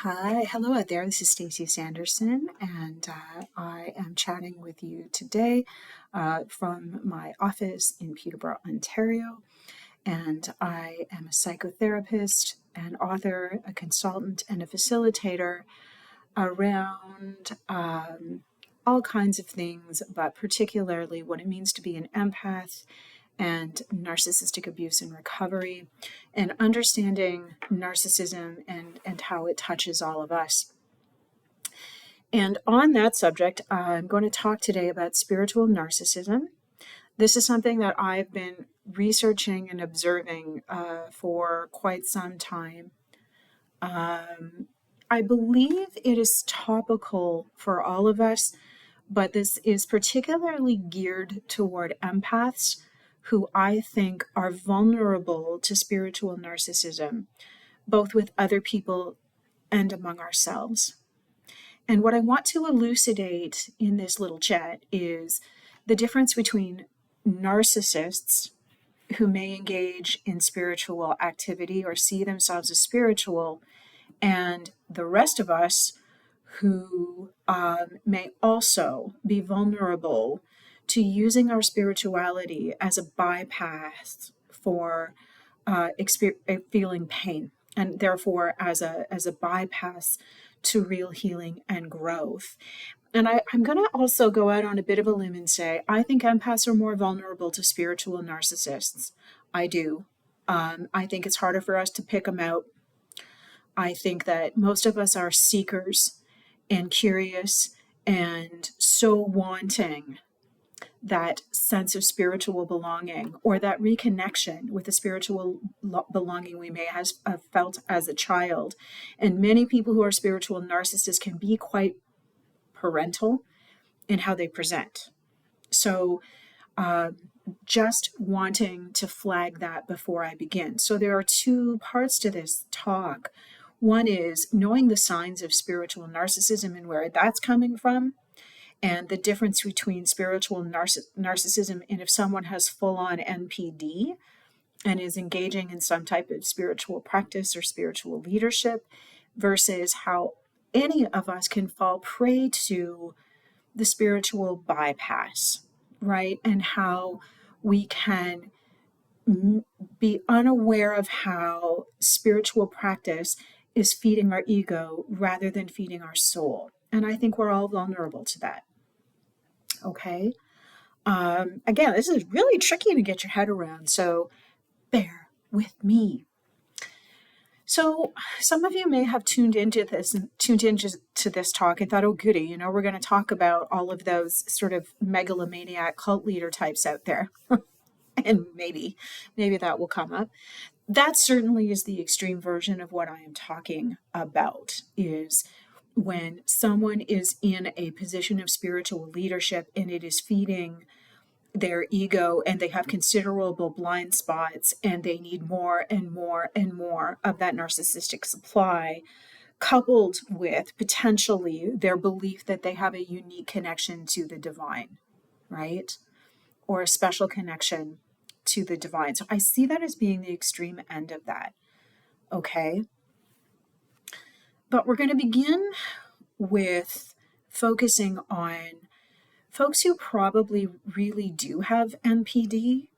Hello out there. This is Stacey Sanderson, and I am chatting with you today from my office in Peterborough, Ontario. And I am a psychotherapist, an author, a consultant, and a facilitator around all kinds of things, but particularly what it means to be an empath and narcissistic abuse and recovery, and understanding narcissism and how it touches all of us. And on that subject, I'm going to talk today about spiritual narcissism. This is something that I've been researching and observing for quite some time. I believe it is topical for all of us, but this is particularly geared toward empaths who I think are vulnerable to spiritual narcissism, both with other people and among ourselves. And what I want to elucidate in this little chat is the difference between narcissists who may engage in spiritual activity or see themselves as spiritual, and the rest of us who may also be vulnerable to using our spirituality as a bypass for feeling pain, and therefore as a bypass to real healing and growth. And I'm going to also go out on a bit of a limb and say I think empaths are more vulnerable to spiritual narcissists. I do. I think it's harder for us to pick them out. I think that most of us are seekers and curious and so wanting that sense of spiritual belonging or that reconnection with the spiritual belonging we may have felt as a child. And many people who are spiritual narcissists can be quite parental in how they present. So just wanting to flag that before I begin. So there are two parts to this talk. One is knowing the signs of spiritual narcissism and where that's coming from, and the difference between spiritual narcissism and if someone has full-on NPD and is engaging in some type of spiritual practice or spiritual leadership, versus how any of us can fall prey to the spiritual bypass, right? And how we can be unaware of how spiritual practice is feeding our ego rather than feeding our soul. And I think we're all vulnerable to that. Okay. Again, this is really tricky to get your head around, so bear with me. So some of you may have tuned into this talk and thought, oh goody, we're going to talk about all of those sort of megalomaniac cult leader types out there. And maybe that will come up. That certainly is the extreme version of what I am talking about, is when someone is in a position of spiritual leadership and it is feeding their ego and they have considerable blind spots and they need more and more and more of that narcissistic supply, coupled with potentially their belief that they have a unique connection to the divine, right? Or a special connection to the divine. So I see that as being the extreme end of that. Okay. But we're going to begin with focusing on folks who probably really do have NPD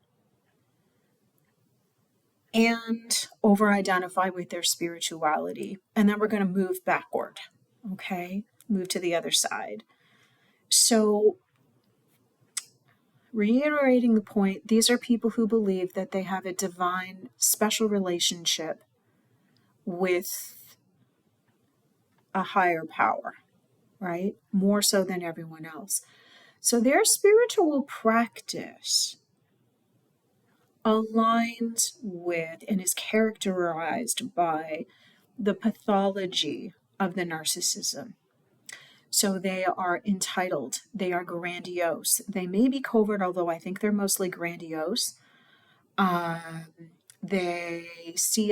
and over-identify with their spirituality. And then we're going to move backward, okay? Move to the other side. So, reiterating the point, these are people who believe that they have a divine, special relationship with a higher power, right? More so than everyone else. So their spiritual practice aligns with and is characterized by the pathology of the narcissism. So they are entitled, they are grandiose. They may be covert, although I think they're mostly grandiose. They see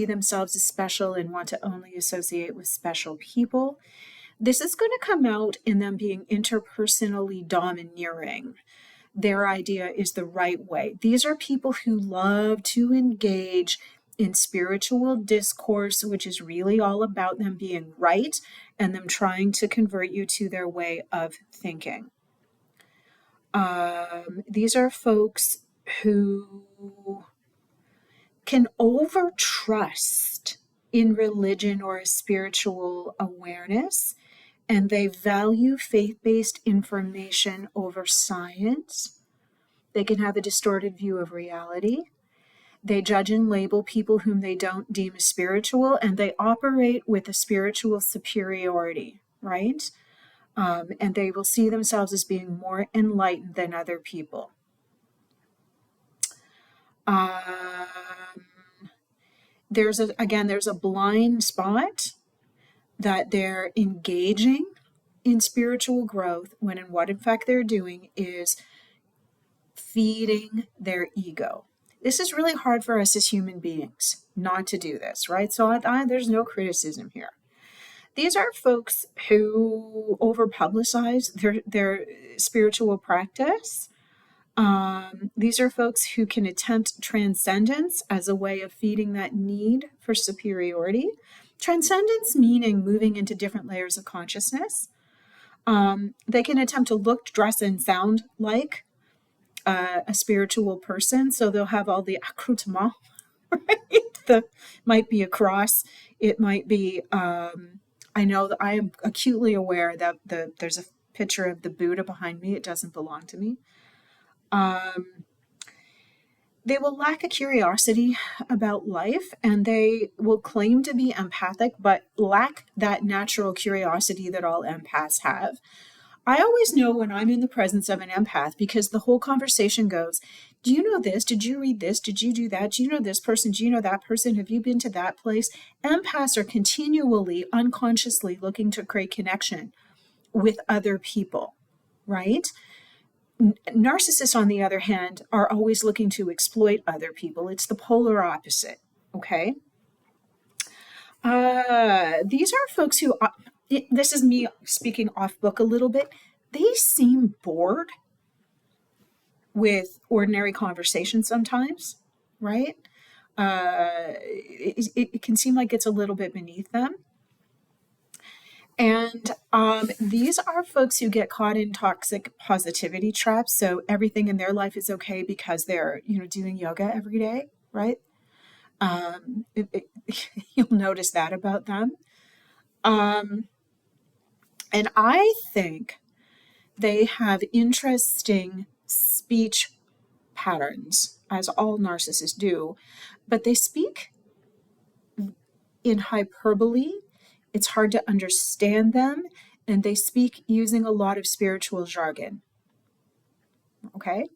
themselves as special and want to only associate with special people. This is going to come out in them being interpersonally domineering. Their idea is the right way. These are people who love to engage in spiritual discourse, which is really all about them being right and them trying to convert you to their way of thinking. These are folks who can overtrust in religion or a spiritual awareness, and they value faith-based information over science. They can have a distorted view of reality. They judge and label people whom they don't deem as spiritual, and they operate with a spiritual superiority, right? And they will see themselves as being more enlightened than other people. There's a blind spot that they're engaging in spiritual growth when in what in fact they're doing is feeding their ego. This is really hard for us as human beings not to do this, right? So there's no criticism here. These are folks who over publicize their spiritual practice. These are folks who can attempt transcendence as a way of feeding that need for superiority. Transcendence meaning moving into different layers of consciousness. They can attempt to look, dress, and sound like a spiritual person. So they'll have all the accoutrement, right? Might be a cross. It might be, I know that I am acutely aware that there's a picture of the Buddha behind me. It doesn't belong to me. They will lack a curiosity about life, and they will claim to be empathic, but lack that natural curiosity that all empaths have. I always know when I'm in the presence of an empath because the whole conversation goes, do you know this? Did you read this? Did you do that? Do you know this person? Do you know that person? Have you been to that place? Empaths are continually, unconsciously looking to create connection with other people, right? Narcissists, on the other hand, are always looking to exploit other people. It's the polar opposite, okay? These are folks who, this is me speaking off book a little bit, they seem bored with ordinary conversation sometimes, right? It can seem like it's a little bit beneath them. And these are folks who get caught in toxic positivity traps. So everything in their life is okay because they're, doing yoga every day, right? You'll notice that about them. And I think they have interesting speech patterns, as all narcissists do, but they speak in hyperbole. It's hard to understand them, and they speak using a lot of spiritual jargon. Okay?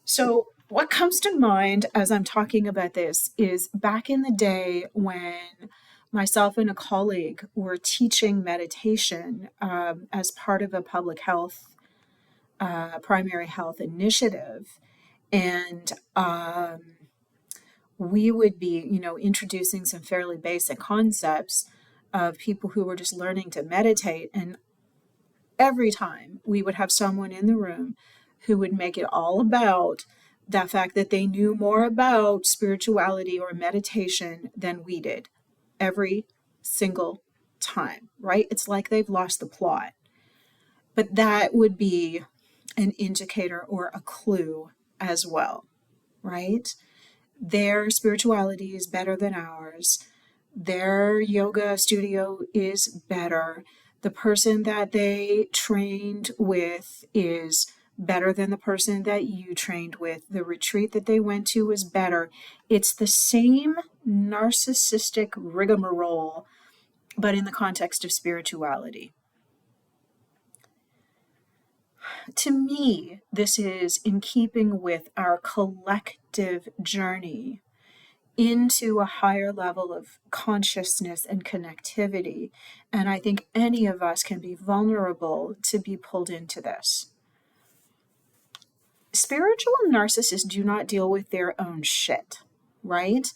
So what comes to mind as I'm talking about this is back in the day when myself and a colleague were teaching meditation as part of a public health, primary health initiative. And we would be, introducing some fairly basic concepts of people who were just learning to meditate. And every time we would have someone in the room who would make it all about the fact that they knew more about spirituality or meditation than we did. Every single time, right? It's like they've lost the plot. But that would be an indicator or a clue as well, right? Their spirituality is better than ours. Their yoga studio is better. The person that they trained with is better than the person that you trained with. The retreat that they went to was better. It's the same narcissistic rigmarole, but in the context of spirituality. To me, this is in keeping with our collective journey into a higher level of consciousness and connectivity. And I think any of us can be vulnerable to be pulled into this. Spiritual narcissists do not deal with their own shit, right?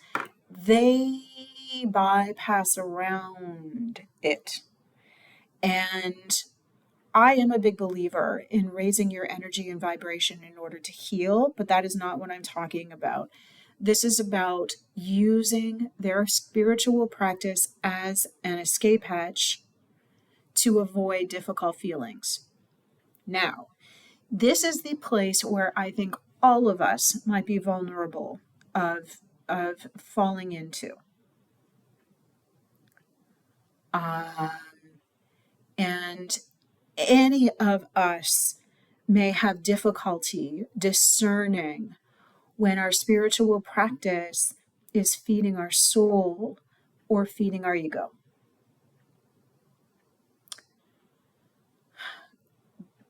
They bypass around it. And I am a big believer in raising your energy and vibration in order to heal, but that is not what I'm talking about. This is about using their spiritual practice as an escape hatch to avoid difficult feelings. Now, this is the place where I think all of us might be vulnerable of falling into. And any of us may have difficulty discerning when our spiritual practice is feeding our soul or feeding our ego.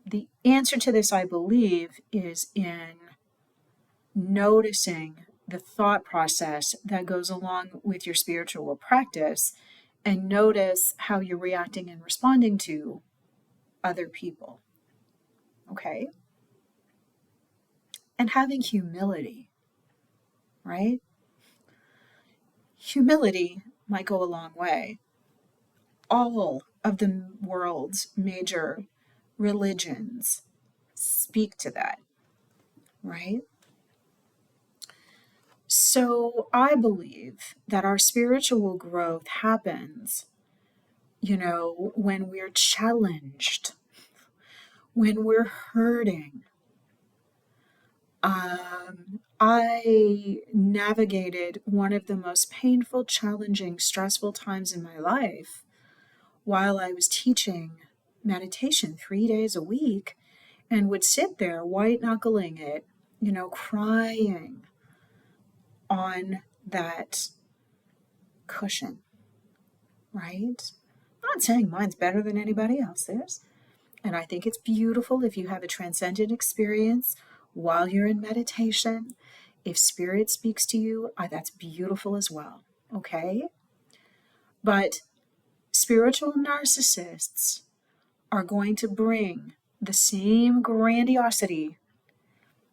The answer to this, I believe, is in noticing the thought process that goes along with your spiritual practice, and notice how you're reacting and responding to other people. Okay? And having humility, right? Humility might go a long way. All of the world's major religions speak to that, right? So I believe that our spiritual growth happens, when we're challenged, when we're hurting. I navigated one of the most painful, challenging, stressful times in my life while I was teaching meditation 3 days a week, and would sit there white knuckling it, crying on that cushion, right? I'm not saying mine's better than anybody else's. And I think it's beautiful if you have a transcendent experience while you're in meditation. If spirit speaks to you, that's beautiful as well, okay? But spiritual narcissists are going to bring the same grandiosity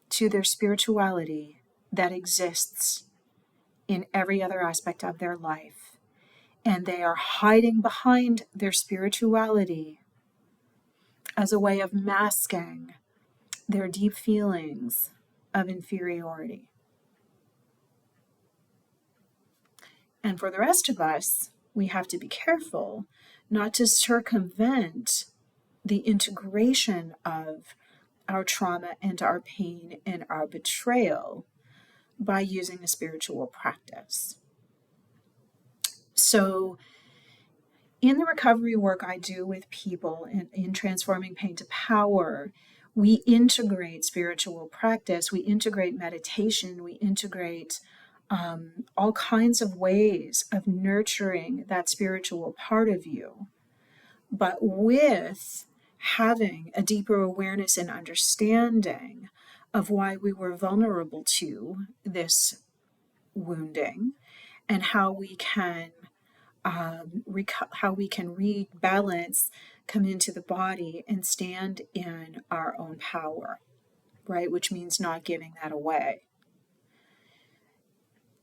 to their spirituality that exists in every other aspect of their life. And they are hiding behind their spirituality as a way of masking their deep feelings of inferiority. And for the rest of us, we have to be careful not to circumvent the integration of our trauma and our pain and our betrayal by using the spiritual practice. So in the recovery work I do with people in transforming pain to power, we integrate spiritual practice, we integrate meditation, we integrate all kinds of ways of nurturing that spiritual part of you, but with having a deeper awareness and understanding of why we were vulnerable to this wounding, and how we can rebalance, come into the body and stand in our own power, right? Which means not giving that away.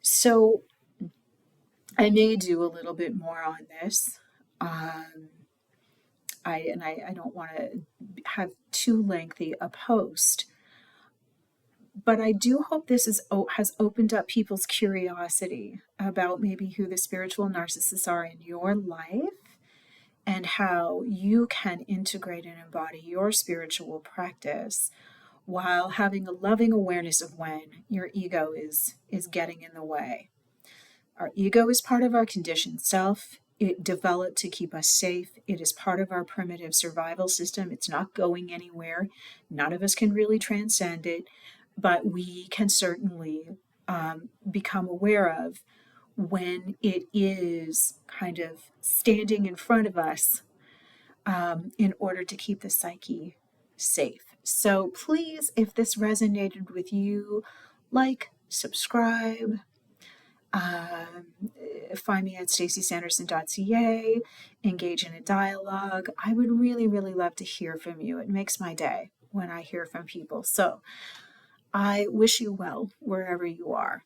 So I may do a little bit more on this. I don't want to have too lengthy a post, but I do hope this has opened up people's curiosity about maybe who the spiritual narcissists are in your life, and how you can integrate and embody your spiritual practice while having a loving awareness of when your ego is getting in the way. Our ego is part of our conditioned self. It developed to keep us safe. It is part of our primitive survival system. It's not going anywhere. None of us can really transcend it, but we can certainly become aware of when it is kind of standing in front of us in order to keep the psyche safe. So please, if this resonated with you, like, subscribe, find me at stacysanderson.ca, engage in a dialogue. I would really, really love to hear from you. It makes my day when I hear from people. So I wish you well wherever you are.